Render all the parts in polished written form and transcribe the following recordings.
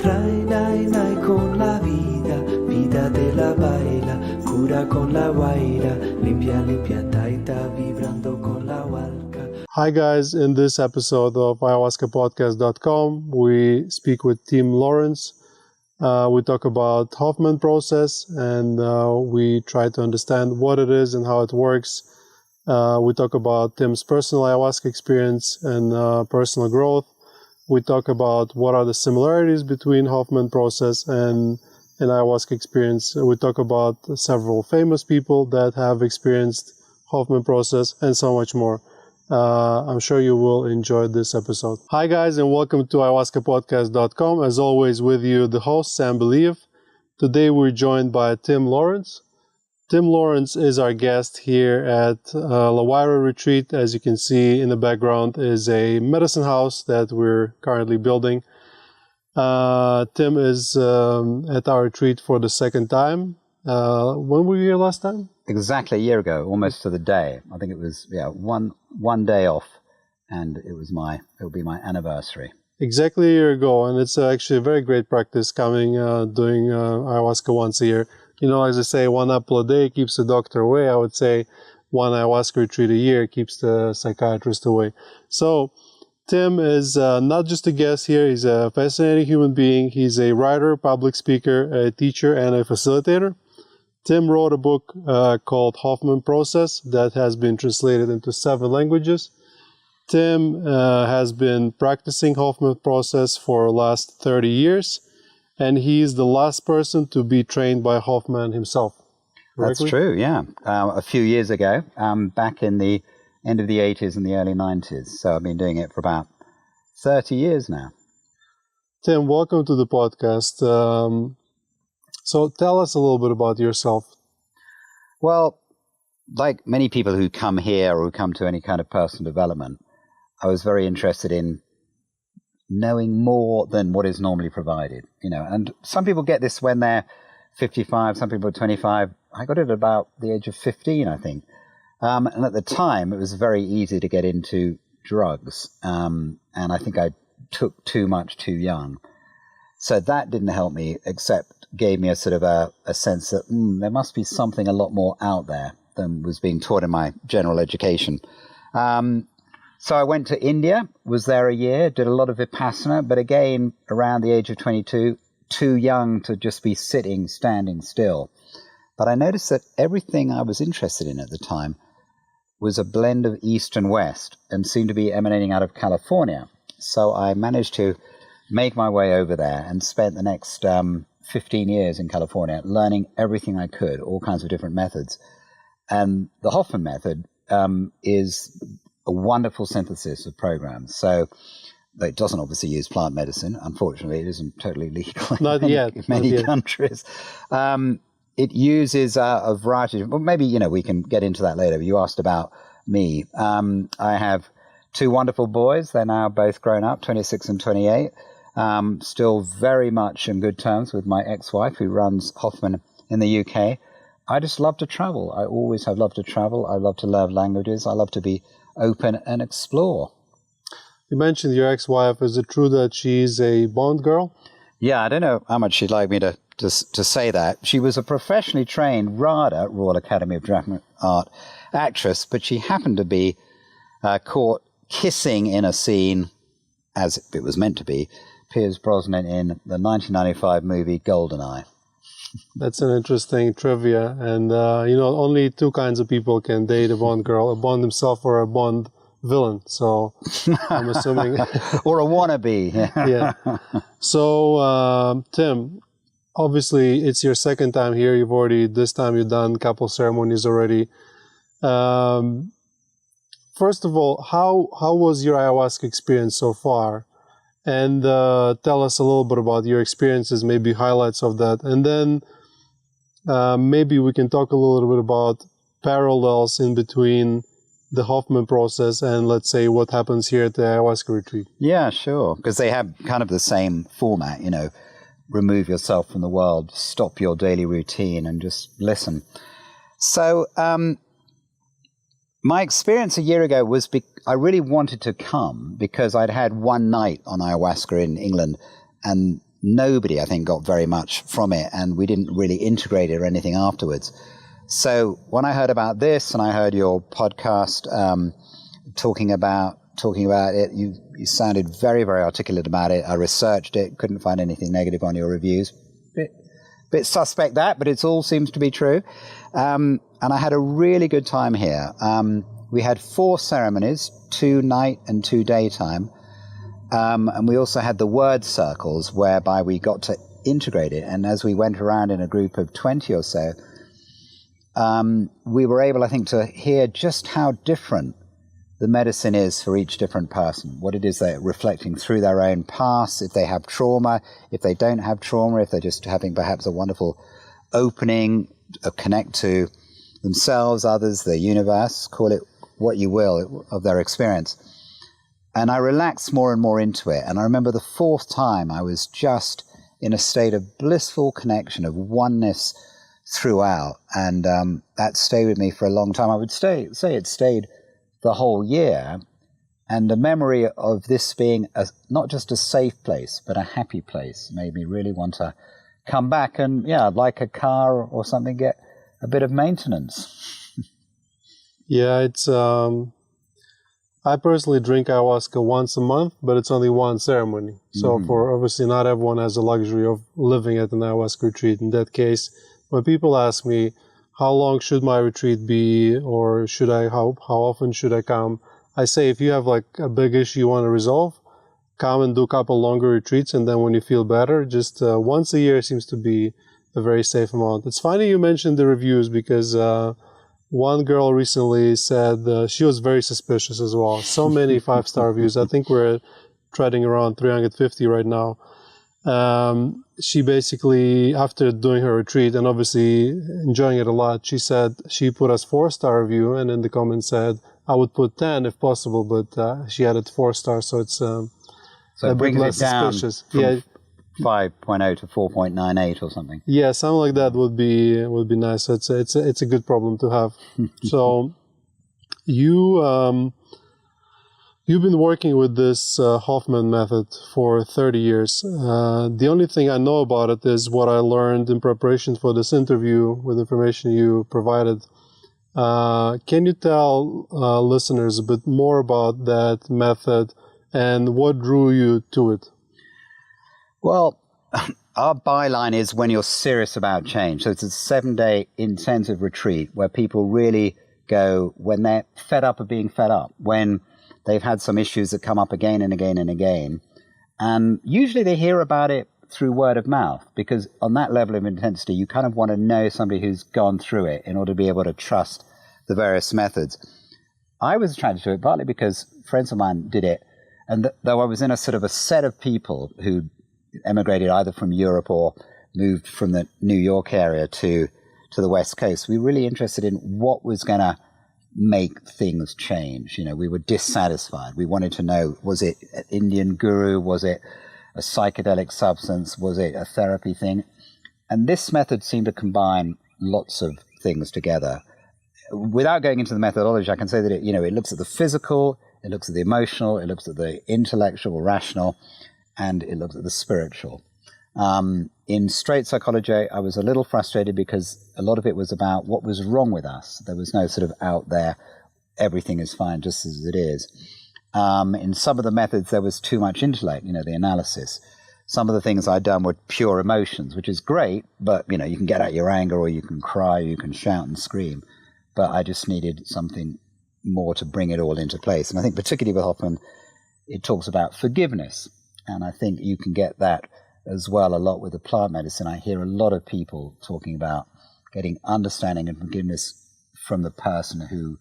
Rai, nai, nai con la vida, vida de la baila, cura con la guaira, limpia, limpia, taita, vibrando con la hualca. Hi guys, in this episode of AyahuascaPodcast.com, we speak with Tim Laurence. We talk about Hoffman process and we try to understand what it is and how it works. We talk about Tim's personal ayahuasca experience and personal growth. We talk about what are the similarities between Hoffman process and an ayahuasca experience. We talk about several famous people that have experienced Hoffman process and so much more. I'm sure you will enjoy this episode. Hi guys, and welcome to AyahuascaPodcast.com. As always, with you, the host, Sam Believ. Today we're joined by Tim Laurence. Tim Laurence is our guest here at La Guaira Retreat. As you can see in the background is a medicine house that we're currently building. Tim is at our retreat for the second time. When were you here last time? Exactly a year ago, almost to the day. I think it was one day off, and it will be my anniversary. Exactly a year ago, and it's actually a very great practice coming, doing ayahuasca once a year. You know, as I say, one apple a day keeps the doctor away. I would say one ayahuasca retreat a year keeps the psychiatrist away. So Tim is not just a guest here. He's a fascinating human being. He's a writer, public speaker, a teacher, and a facilitator. Tim wrote a book called Hoffman Process that has been translated into 7 languages. Tim has been practicing Hoffman Process for the last 30 years. And he's the last person to be trained by Hoffman himself. Correctly? That's true, yeah. A few years ago, back in the end of the 80s and the early 90s. So I've been doing it for about 30 years now. Tim, welcome to the podcast. So tell us a little bit about yourself. Well, like many people who come here or who come to any kind of personal development, I was very interested in knowing more than what is normally provided, you know. And some people get this when they're 55, some people are 25. I got it at about the age of 15, I think. And at the time, it was very easy to get into drugs. And I think I took too much too young. So that didn't help me, except gave me a sort of a sense that there must be something a lot more out there than was being taught in my general education. So I went to India, was there a year, did a lot of Vipassana, but again, around the age of 22, too young to just be sitting, standing still. But I noticed that everything I was interested in at the time was a blend of East and West and seemed to be emanating out of California. So I managed to make my way over there and spent the next 15 years in California learning everything I could, all kinds of different methods. And the Hoffman method is a wonderful synthesis of programs. So it doesn't obviously use plant medicine. Unfortunately, it isn't totally legal in many countries. It uses a variety of, well, maybe, you know, we can get into that later. You asked about me. I have 2 wonderful boys. They're now both grown up, 26 and 28. Still very much in good terms with my ex-wife who runs Hoffman in the UK. I just love to travel. I always have loved to travel. I love to learn languages. I love to be open and explore. You mentioned your ex-wife. Is it true that she's a Bond girl? Yeah, I don't know how much she'd like me to say that. She was a professionally trained RADA, Royal Academy of Dramatic Art, actress, but she happened to be caught kissing in a scene, as it was meant to be, Pierce Brosnan in the 1995 movie GoldenEye. That's an interesting trivia. And, you know, only 2 kinds of people can date a Bond girl, a Bond himself or a Bond villain. So I'm assuming... or a wannabe. Yeah. So, Tim, obviously it's your second time here. This time you've done a couple ceremonies already. First of all, how was your ayahuasca experience so far? And tell us a little bit about your experiences, maybe highlights of that. And then maybe we can talk a little bit about parallels in between the Hoffman process and, let's say, what happens here at the ayahuasca retreat. Yeah, sure. Because they have kind of the same format, you know, remove yourself from the world, stop your daily routine and just listen. So my experience a year ago was I really wanted to come because I'd had one night on ayahuasca in England, and nobody, I think, got very much from it, and we didn't really integrate it or anything afterwards. So when I heard about this, and I heard your podcast talking about it, you sounded very, very articulate about it. I researched it, couldn't find anything negative on your reviews. Bit suspect that, but it all seems to be true. And I had a really good time here. We had 4 ceremonies, 2 night and 2 daytime. And we also had the word circles, whereby we got to integrate it. And as we went around in a group of 20 or so, we were able, I think, to hear just how different the medicine is for each different person, what it is they're reflecting through their own past, if they have trauma, if they don't have trauma, if they're just having perhaps a wonderful opening, a connect to themselves, others, the universe, call it what you will, of their experience. And I relaxed more and more into it. And I remember the 4th time I was just in a state of blissful connection, of oneness throughout. And that stayed with me for a long time. I would say it stayed the whole year. And the memory of this being not just a safe place, but a happy place made me really want to come back and, like a car or something, get a bit of maintenance. Yeah, it's... I personally drink ayahuasca once a month, but it's only one ceremony. So for obviously not everyone has the luxury of living at an ayahuasca retreat. In that case, when people ask me, how long should my retreat be, or how often should I come? I say, if you have like a big issue you want to resolve, come and do a couple longer retreats. And then when you feel better, just once a year seems to be a very safe amount. It's funny you mentioned the reviews, because one girl recently said she was very suspicious as well. So many 5-star reviews. I think we're treading around 350 right now. She basically, after doing her retreat and obviously enjoying it a lot, she said she put us 4-star review, and in the comments said, I would put 10 if possible, but she added 4 stars, so it's so a it bit brings less it down suspicious. From Yeah. 5.0 to 4.98 or something. Yeah, something like that would be nice. It's a good problem to have. So you've been working with this Hoffman method for 30 years. The only thing I know about it is what I learned in preparation for this interview with information you provided. Can you tell listeners a bit more about that method and what drew you to it? Well, our byline is when you're serious about change. So it's a 7-day intensive retreat where people really go when they're fed up of being fed up, when they've had some issues that come up again and again and again. And usually they hear about it through word of mouth, because on that level of intensity, you kind of want to know somebody who's gone through it in order to be able to trust the various methods. I was attracted to it partly because friends of mine did it. And though I was in a sort of a set of people who emigrated either from Europe or moved from the New York area to the West Coast, we were really interested in what was going to make things change. We were dissatisfied. We wanted to know, was it an Indian guru? Was it a psychedelic substance? Was it a therapy thing? And this method seemed to combine lots of things together. Without going into the methodology, I can say that it looks at the physical, it looks at the emotional, it looks at the intellectual, rational, and it looks at the spiritual. In straight psychology, I was a little frustrated because a lot of it was about what was wrong with us. There was no sort of out there, everything is fine just as it is. In some of the methods, there was too much intellect, the analysis. Some of the things I'd done were pure emotions, which is great, but, you can get out your anger, or you can cry, or you can shout and scream. But I just needed something more to bring it all into place. And I think particularly with Hoffman, it talks about forgiveness. And I think you can get that as well a lot with the plant medicine. I hear a lot of people talking about getting understanding and forgiveness from the person who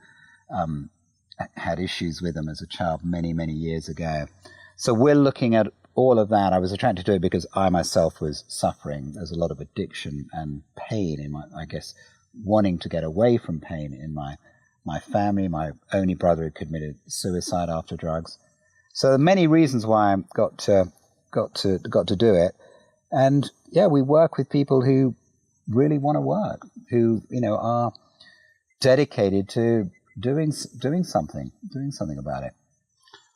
had issues with them as a child many, many years ago. So we're looking at all of that. I was attracted to it because I myself was suffering. There's a lot of addiction and pain in wanting to get away from pain in my family. My only brother had committed suicide after drugs. So there are many reasons why I got to do it. And yeah, we work with people who really want to work, who are dedicated to doing something about it.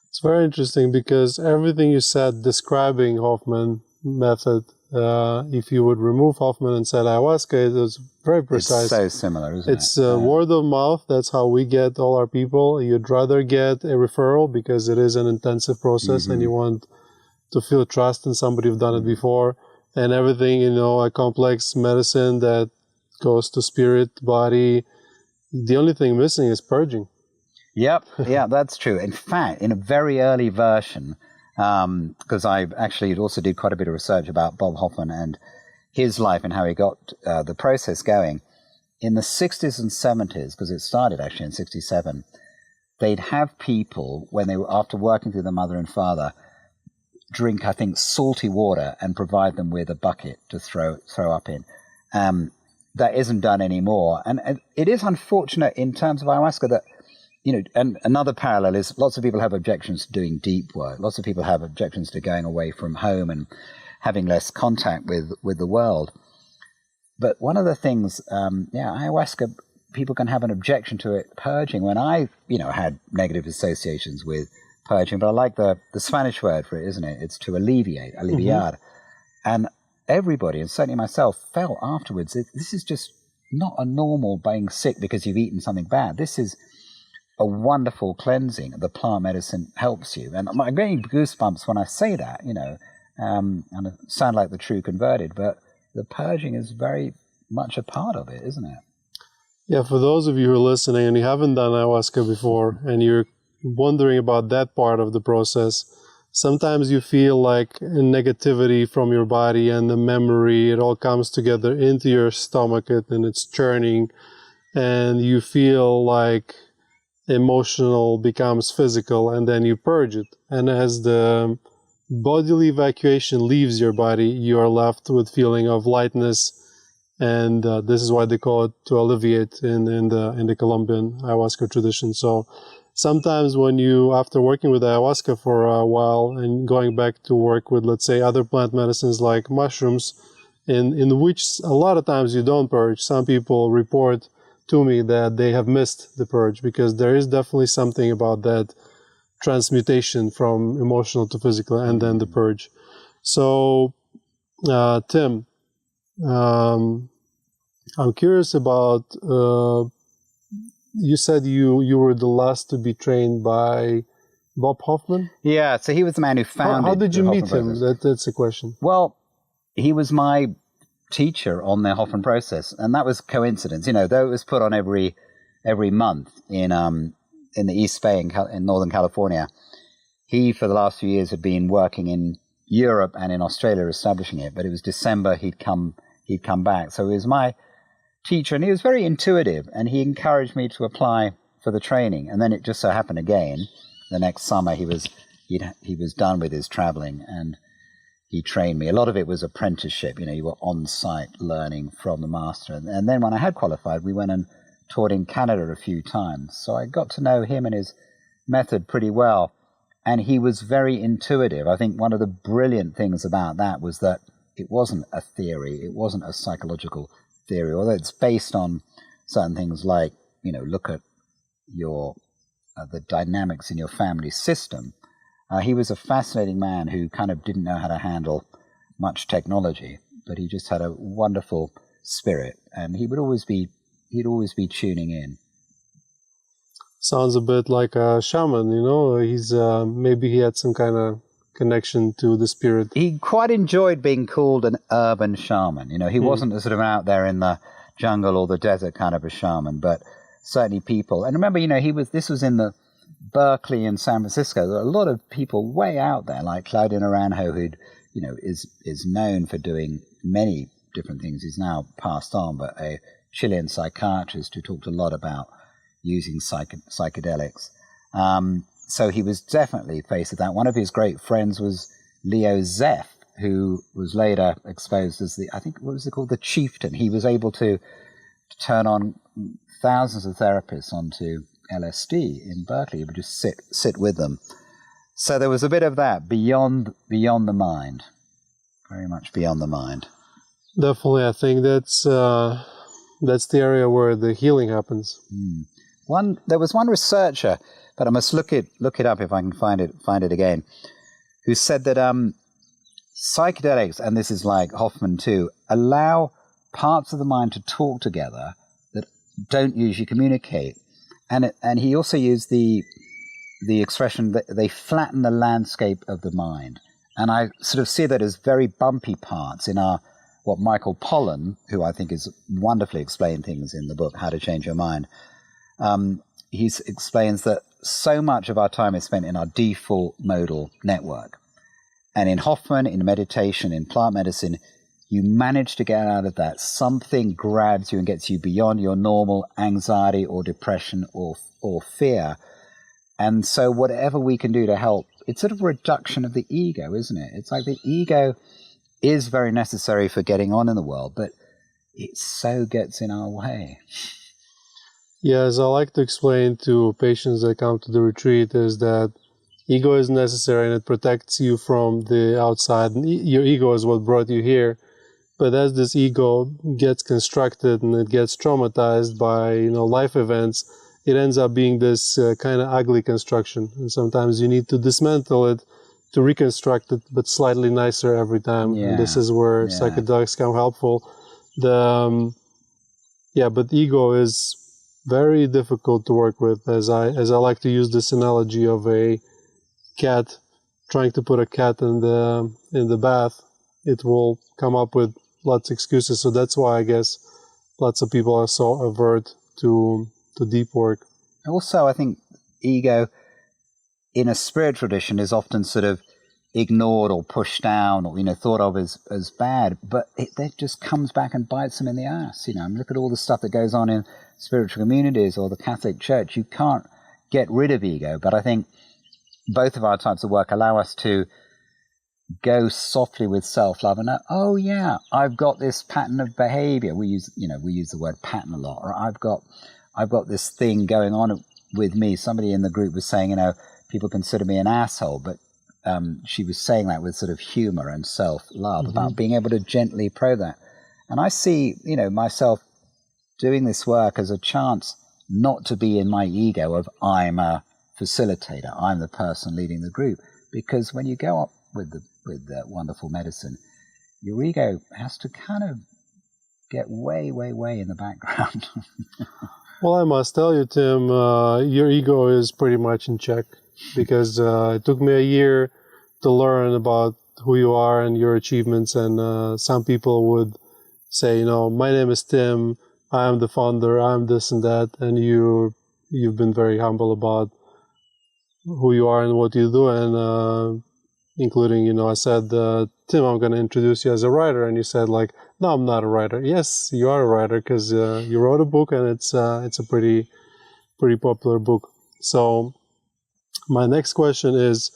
It's very interesting because everything you said describing Hoffman method. If you would remove Hoffman and said ayahuasca, it was very precise. It's so similar, isn't it? It's word of mouth. That's how we get all our people. You'd rather get a referral because it is an intensive process, and you want to feel trust in somebody who's done it before. And everything, a complex medicine that goes to spirit, body. The only thing missing is purging. Yep, yeah, that's true. In fact, in a very early version, because I actually also did quite a bit of research about Bob Hoffman and his life and how he got the process going. In the 60s and 70s, because it started actually in 67, they'd have people, when they were after working through the mother and father, drink, I think, salty water and provide them with a bucket to throw up in. That isn't done anymore. And it is unfortunate in terms of ayahuasca that, and another parallel is lots of people have objections to doing deep work. Lots of people have objections to going away from home and having less contact with the world. But one of the things, ayahuasca, people can have an objection to it purging. When I, had negative associations with purging, but I like the Spanish word for it, isn't it? It's to alleviate, aliviar. And everybody, and certainly myself, felt afterwards, this is just not a normal being sick because you've eaten something bad. This is a wonderful cleansing. The plant medicine helps you. And I'm getting goosebumps when I say that, and I sound like the true converted, but the purging is very much a part of it, isn't it? Yeah, for those of you who are listening and you haven't done ayahuasca before and you're wondering about that part of the process, sometimes you feel like negativity from your body and the memory, it all comes together into your stomach and it's churning, and you feel like emotional becomes physical, and then you purge it. And as the bodily evacuation leaves your body, you are left with feeling of lightness, and this is why they call it to alleviate in the Colombian ayahuasca tradition. So sometimes when you, after working with ayahuasca for a while and going back to work with, let's say, other plant medicines like mushrooms, in which a lot of times you don't purge, some people report to me that they have missed the purge, because there is definitely something about that transmutation from emotional to physical and then the purge. So, Tim, I'm curious about, you said you were the last to be trained by Bob Hoffman? Yeah, so he was the man who founded. How did you the meet Hoffman him? process. That's the question. Well, he was my teacher on the Hoffman process, and that was coincidence. Though it was put on every month in the East Bay in Northern California, he for the last few years had been working in Europe and in Australia establishing it. But it was December he'd come back, so he was my teacher, and he was very intuitive, and he encouraged me to apply for the training. And then it just so happened again the next summer he was done with his traveling, and he trained me. A lot of it was apprenticeship. You were on site learning from the master. And then when I had qualified, we went and taught in Canada a few times. So I got to know him and his method pretty well. And he was very intuitive. I think one of the brilliant things about that was that it wasn't a theory. It wasn't a psychological theory, although it's based on certain things like, look at the dynamics in your family system. He was a fascinating man who kind of didn't know how to handle much technology, but he just had a wonderful spirit, and he'd always be tuning in. Sounds a bit like a shaman, He's maybe he had some kind of connection to the spirit. He quite enjoyed being called an urban shaman. He wasn't a sort of out there in the jungle or the desert kind of a shaman, but certainly people. And remember, this was in the Berkeley and San Francisco. There are a lot of people way out there, like Claudio Naranjo, who is known for doing many different things. He's now passed on, but a Chilean psychiatrist who talked a lot about using psychedelics. So he was definitely faced with that. One of his great friends was Leo Zeff, who was later exposed as the chieftain. He was able to turn on thousands of therapists onto LSD in Berkeley. He would just sit with them. So there was a bit of that beyond the mind, very much beyond the mind. Definitely, I think that's the area where the healing happens. There was one researcher, but I must look it up if I can find it again, who said that psychedelics, and this is like Hoffman too, allow parts of the mind to talk together that don't usually communicate. And he also used the expression that they flatten the landscape of the mind. And I sort of see that as very bumpy parts in our, what Michael Pollan, who I think is wonderfully explained things in the book, How to Change Your Mind, he explains that so much of our time is spent in our default modal network. And in Hoffman, in meditation, in plant medicine, you manage to get out of that. Something grabs you and gets you beyond your normal anxiety or depression or fear. And so whatever we can do to help, it's sort of a reduction of the ego, isn't it? It's like the ego is very necessary for getting on in the world, but it so gets in our way. Yes, I like to explain to patients that come to the retreat is that ego is necessary and it protects you from the outside. And your ego is what brought you here. But as this ego gets constructed and it gets traumatized by, life events, it ends up being this kind of ugly construction. And sometimes you need to dismantle it to reconstruct it, but slightly nicer every time. Yeah. And this is where psychedelics come helpful. But ego is very difficult to work with, as I like to use this analogy of a cat trying to put a cat in the bath. It will come up with lots of excuses. So that's why I guess lots of people are so avert to deep work. Also, I think ego in a spiritual tradition is often sort of ignored or pushed down or thought of as bad, but it just comes back and bites them in the ass. Look at all the stuff that goes on in spiritual communities or the Catholic Church. You can't get rid of ego, but I think both of our types of work allow us to go softly with self-love and oh yeah, I've got this pattern of behavior. We use the word pattern a lot. Or I've got this thing going on with me. Somebody in the group was saying, people consider me an asshole, but she was saying that with sort of humor and self-love about being able to gently probe that. And I see, myself doing this work as a chance not to be in my ego of I'm a facilitator, I'm the person leading the group. Because when you go up with the wonderful medicine, your ego has to kind of get way, way, way in the background. Well, I must tell you, Tim, your ego is pretty much in check because it took me a year to learn about who you are and your achievements. And some people would say, my name is Tim, I am the founder, I'm this and that. And you've been very humble about who you are and what you do. And including, I said, Tim, I'm going to introduce you as a writer. And you said, no, I'm not a writer. Yes, you are a writer because you wrote a book and it's a pretty popular book. So my next question is,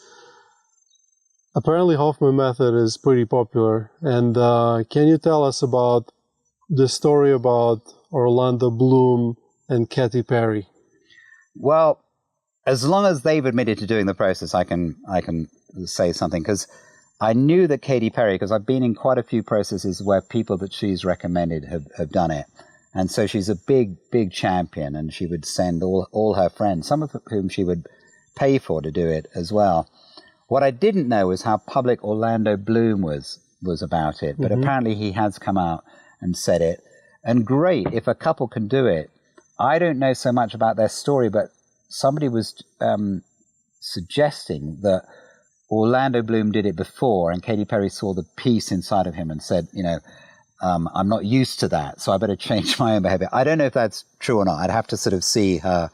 apparently Hoffman method is pretty popular. And can you tell us about the story about Orlando Bloom and Katy Perry? Well, as long as they've admitted to doing the process, I can say something, because I knew that Katy Perry, because I've been in quite a few processes where people that she's recommended have done it. And so she's a big champion, and she would send all her friends, some of whom she would pay for to do it as well. What I didn't know was how public Orlando Bloom was about it, but apparently he has come out and said it. And great, if a couple can do it. I don't know so much about their story, but somebody was suggesting that Orlando Bloom did it before, and Katy Perry saw the peace inside of him and said, I'm not used to that, so I better change my own behavior. I don't know if that's true or not. I'd have to sort of see her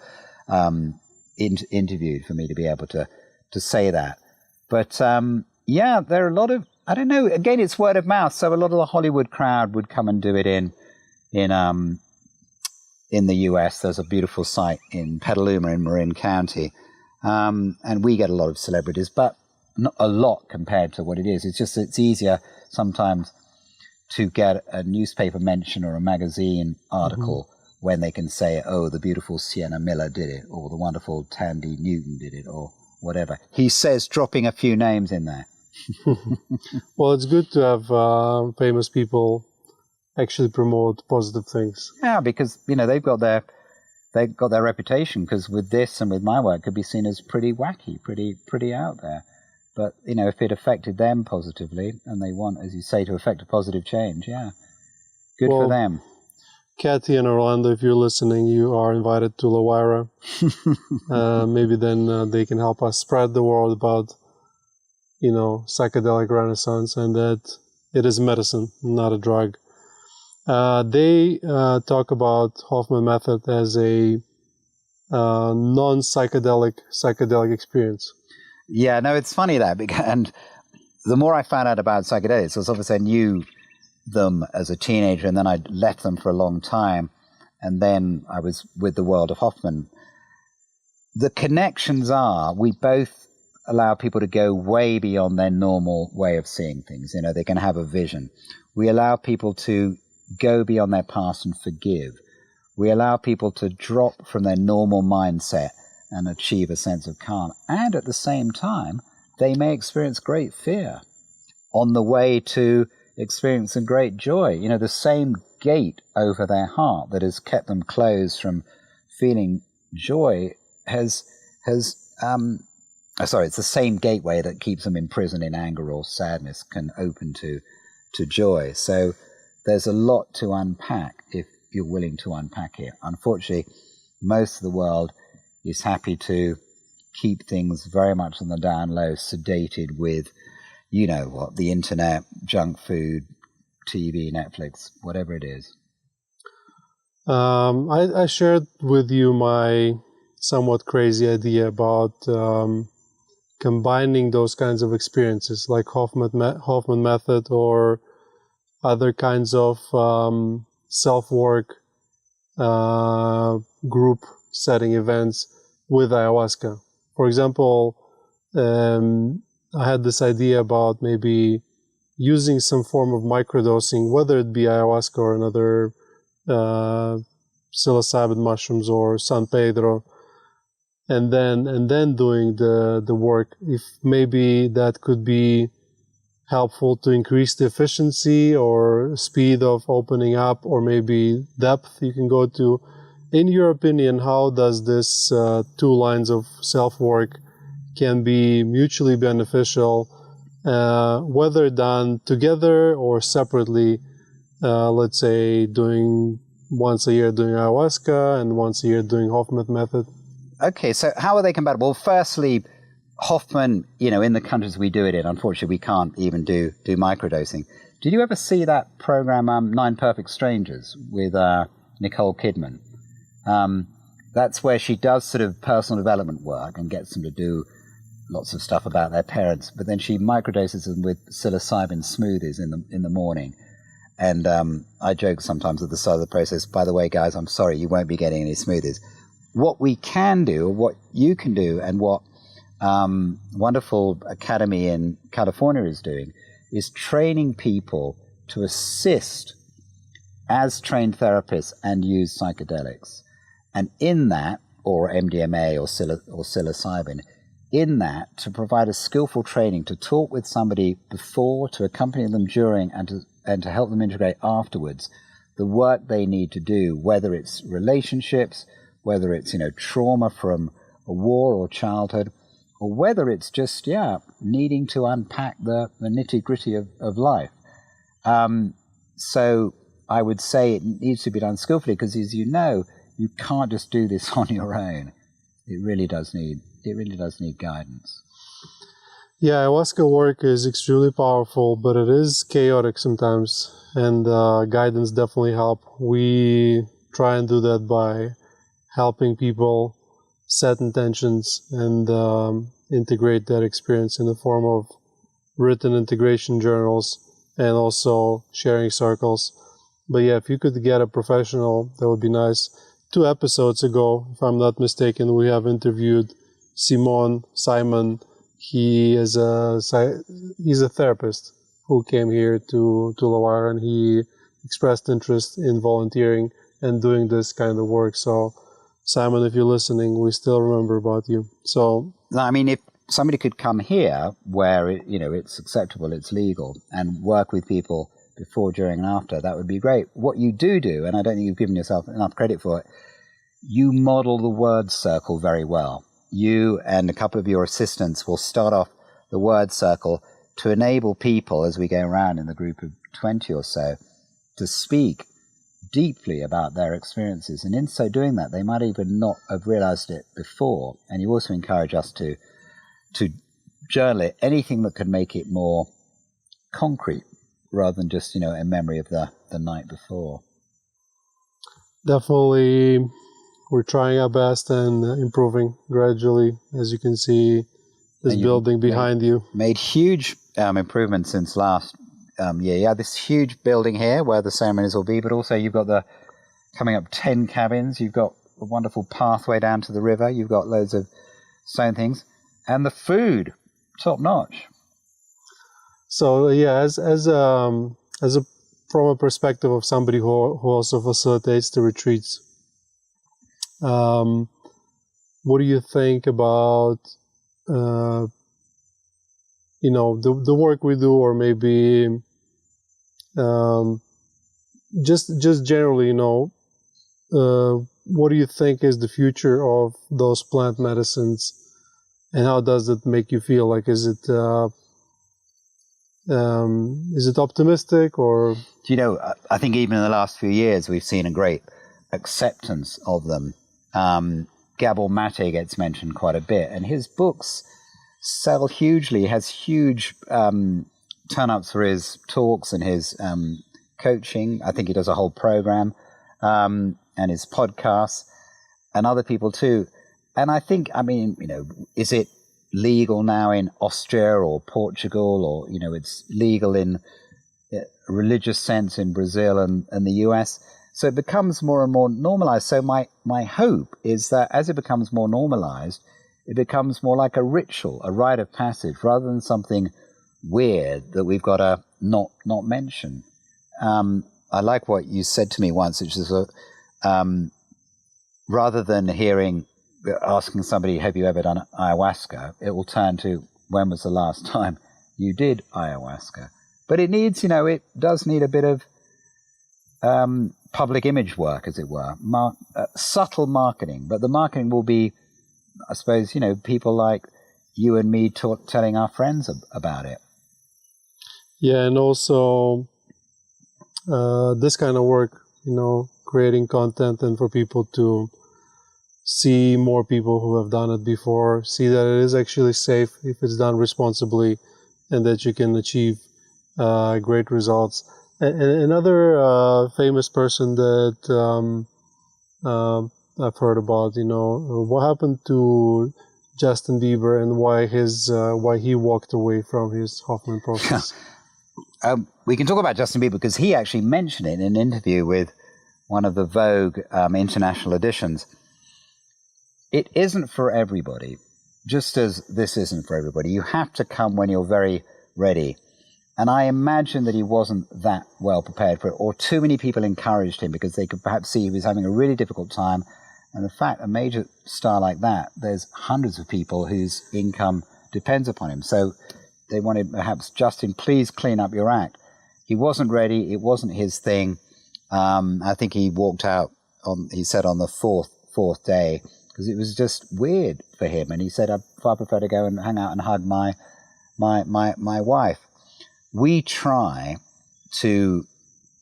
interviewed for me to be able to say that. But there are a lot of, I don't know, again, it's word of mouth. So a lot of the Hollywood crowd would come and do it in the US. There's a beautiful site in Petaluma in Marin County. And we get a lot of celebrities, but not a lot compared to what it is. It's easier sometimes to get a newspaper mention or a magazine article when they can say, oh, the beautiful Sienna Miller did it, or the wonderful Tandy Newton did it, or whatever. He says, dropping a few names in there. Well, it's good to have famous people actually promote positive things. Yeah, because, they've got their reputation, because with this and with my work, it could be seen as pretty wacky, pretty out there. But, if it affected them positively and they want, as you say, to affect a positive change, good for them. Kathy and Orlando, if you're listening, you are invited to La Huayra. Maybe then they can help us spread the word about, psychedelic renaissance and that it is medicine, not a drug. They talk about Hoffman method as a non-psychedelic experience. Yeah, no, it's funny that, and the more I found out about psychedelics, was obviously I knew them as a teenager, and then I left them for a long time, and then I was with the world of Hoffman. The connections are, we both allow people to go way beyond their normal way of seeing things. They can have a vision. We allow people to go beyond their past and forgive. We allow people to drop from their normal mindset and achieve a sense of calm. And at the same time, they may experience great fear on the way to experiencing great joy. The same gate over their heart that has kept them closed from feeling joy it's the same gateway that keeps them imprisoned in anger or sadness can open to joy. So there's a lot to unpack if you're willing to unpack it. Unfortunately, most of the world is happy to keep things very much on the down low, sedated with, the internet, junk food, TV, Netflix, whatever it is. I shared with you my somewhat crazy idea about combining those kinds of experiences, like Hoffman method or other kinds of self-work group setting events with ayahuasca. For example, I had this idea about maybe using some form of microdosing, whether it be ayahuasca or another psilocybin mushrooms or San Pedro, and then doing the work. If maybe that could be helpful to increase the efficiency or speed of opening up, or maybe depth you can go to. In your opinion, how does this two lines of self-work can be mutually beneficial, whether done together or separately? Let's say doing once a year doing ayahuasca and once a year doing Hoffman method. Okay, so how are they compatible? Well, firstly, Hoffman, in the countries we do it in, unfortunately, we can't even do microdosing. Did you ever see that program, 9 Perfect Strangers, with Nicole Kidman? That's where she does sort of personal development work and gets them to do lots of stuff about their parents, but then she microdoses them with psilocybin smoothies in the morning. And I joke sometimes at the start of the process, by the way, guys, I'm sorry, you won't be getting any smoothies. What we can do, or what you can do, and what wonderful academy in California is doing, is training people to assist as trained therapists and use psychedelics. And in that, or MDMA or psilocybin, in that, to provide a skillful training to talk with somebody before, to accompany them during, and to help them integrate afterwards the work they need to do, whether it's relationships, whether it's trauma from a war or childhood, or whether it's just needing to unpack the nitty-gritty of life. So I would say it needs to be done skillfully, because as you know, you can't just do this on your own. It really does need guidance. Yeah, ayahuasca work is extremely powerful, but it is chaotic sometimes, and guidance definitely help. We try and do that by helping people set intentions and integrate that experience in the form of written integration journals and also sharing circles. But yeah, if you could get a professional, that would be nice. 2 episodes ago, if I'm not mistaken, we have interviewed Simon. He's a therapist who came here to La Huayra, and he expressed interest in volunteering and doing this kind of work. So Simon, if you're listening, we still remember about you. So I mean, if somebody could come here where it's acceptable, it's legal, and work with people before, during, and after, that would be great. What you do, and I don't think you've given yourself enough credit for it, you model the word circle very well. You and a couple of your assistants will start off the word circle to enable people, as we go around in the group of 20 or so, to speak deeply about their experiences. And in so doing that, they might even not have realized it before. And you also encourage us to journal it, anything that could make it more concrete rather than just, a memory of the night before. Definitely, we're trying our best and improving gradually. As you can see, this building behind you. Made huge improvements since last year. You have this huge building here where the ceremonies will be, but also you've got coming up 10 cabins. You've got a wonderful pathway down to the river. You've got loads of stone things. And the food, top notch. So yeah, from a perspective of somebody who also facilitates the retreats, what do you think about the work we do, or maybe just generally, what do you think is the future of those plant medicines, and how does it make you feel? Like, is it optimistic, or? I think even in the last few years, we've seen a great acceptance of them. Gabor Mate gets mentioned quite a bit, and his books sell hugely. He has huge turn-ups for his talks and his coaching. I think he does a whole program, and his podcasts, and other people too. And I think, is it legal now in Austria or Portugal, or, it's legal in a religious sense in Brazil and the US. So it becomes more and more normalized. So my hope is that as it becomes more normalized, it becomes more like a ritual, a rite of passage, rather than something weird that we've got to not mention. I like what you said to me once, which is rather than asking somebody, have you ever done ayahuasca, it will turn to, when was the last time you did ayahuasca? But it needs, it does need a bit of public image work, as it were, subtle marketing. But the marketing will be, I suppose, people like you and me telling our friends about it. Yeah, and also this kind of work, creating content and for people to see more people who have done it before, see that it is actually safe if it's done responsibly, and that you can achieve great results. And another famous person that I've heard about, what happened to Justin Bieber and why he walked away from his Hoffman process. We can talk about Justin Bieber because he actually mentioned it in an interview with one of the Vogue international editions. It isn't for everybody, just as this isn't for everybody. You have to come when you're very ready. And I imagine that he wasn't that well prepared for it, or too many people encouraged him because they could perhaps see he was having a really difficult time. And the fact, a major star like that, there's hundreds of people whose income depends upon him. So they wanted perhaps, Justin, please clean up your act. He wasn't ready. It wasn't his thing. I think he walked out he said on the fourth day, because it was just weird for him. And he said, I'd far prefer to go and hang out and hug my wife. We try to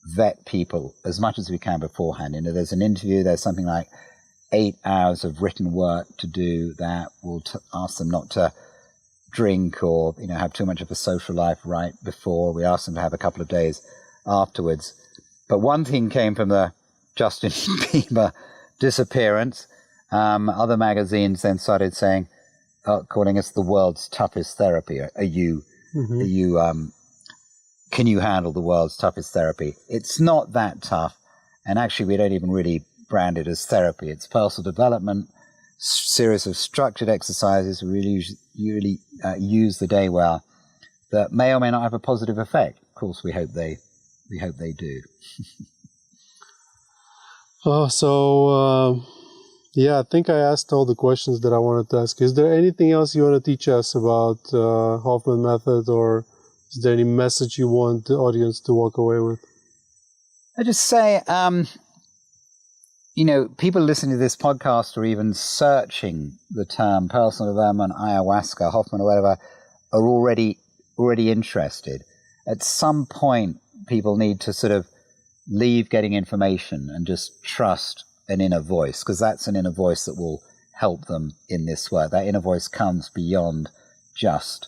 vet people as much as we can beforehand. There's an interview, there's something like 8 hours of written work to do that will ask them not to drink or, have too much of a social life right before. We ask them to have a couple of days afterwards. But one thing came from the Justin Bieber disappearance. Other magazines then started saying, calling us the world's toughest therapy. Can you handle the world's toughest therapy? It's not that tough. And actually, we don't even really brand it as therapy. It's personal development, series of structured exercises we really use the day well that may or may not have a positive effect. Of course, we hope they do. Yeah, I think I asked all the questions that I wanted to ask. Is there anything else you want to teach us about Hoffman method, or is there any message you want the audience to walk away with? I just say, people listening to this podcast or even searching the term personal development, ayahuasca, Hoffman, or whatever, are already interested. At some point, people need to sort of leave getting information and just trust an inner voice, because that's an inner voice that will help them in this work. That inner voice comes beyond just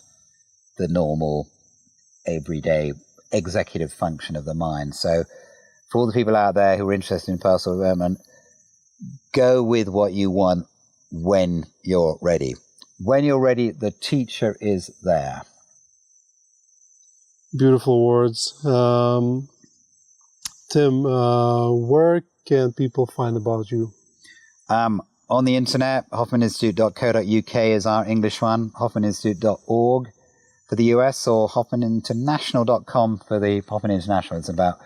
the normal, everyday executive function of the mind. So for all the people out there who are interested in personal development, go with what you want when you're ready. When you're ready, the teacher is there. Beautiful words. Tim, where can people find about you? On the internet, hoffmaninstitute.co.uk is our English one, hoffmaninstitute.org for the US, or hoffmaninternational.com for the Hoffman International. It's about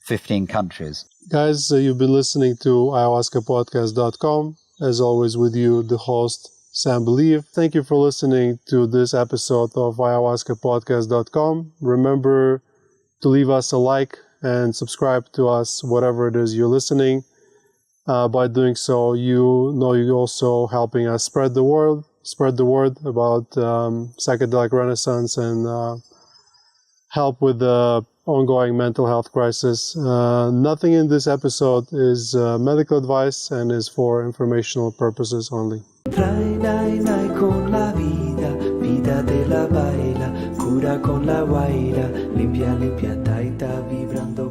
15 countries. Guys, you've been listening to AyahuascaPodcast.com. As always, with you, the host, Sam Believ. Thank you for listening to this episode of AyahuascaPodcast.com. Remember to leave us a like and subscribe to us, whatever it is you're listening. By doing so, you're also helping us spread the word about psychedelic renaissance and help with the ongoing mental health crisis. Nothing in this episode is medical advice and is for informational purposes only. Trae con la vida, vida te la baila, cura con la guaira, limpia, limpia, taita, vibrando